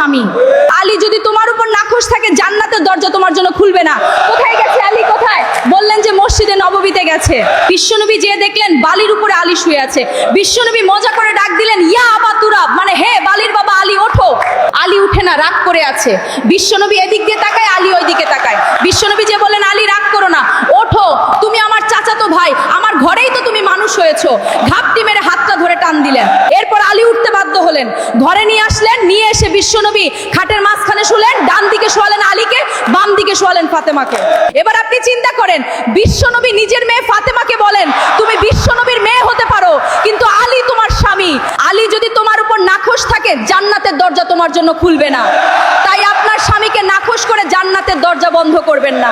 স্বামী। আলী যদি তোমার উপর নাখোশ থাকে, জান্নাতের দরজা তোমার জন্য খুলবে না। কোথায় গেছে আলী? কোথায়? বললেন যে মসজিদে নববীতে গেছে। বিশ্বনবী যে দেখলেন বালির উপরে আলী শুয়ে আছে। বিশ্বনবী মজা করে ডাক দিলেন, ইয়া আবা তুরাব, মানে হে বালির বাবা আলী, ওঠো। আলী উঠে না, রাগ করে আছে। বিশ্বনবী এদিক দিয়ে তাকায়, আলী ওই দিকে তাকায়। বিশ্বনবী যে বলেন, আলী রাগ করো না, ওঠো, তুমি আমার চাচাতো ভাই, আমার ঘরেই তো তুমি মানুষ হয়েছো। ঘাপটি মেরে হাতটা ধরে টান দিলেন। এরপর আলী উঠতে বাধ্য হলেন, ঘরে নিয়ে আসলেন। নিয়ে এসে বিশ্বনবী খাটের মাঝখানে শুলেন, ডান দিকে শোয়ালেন আলীকে, বাম দিকে শোয়ালেন ফাতেমাকে। এবার আপনি চিন্তা করেন, বিশ্বনবী নিজের মেয়ে ফাতেমাকে বলেন, তুমি বিশ্বনবীর মেয়ে হতে পারো, কিন্তু আলী তোমার স্বামী। আলী যদি তোমার উপর নাখোশ থাকে, জান্নাতের দরজা তোমার জন্য খুলবে না। তাই আপনার স্বামীকে নাখোশ করে জান্নাতের দরজা বন্ধ করবেন না।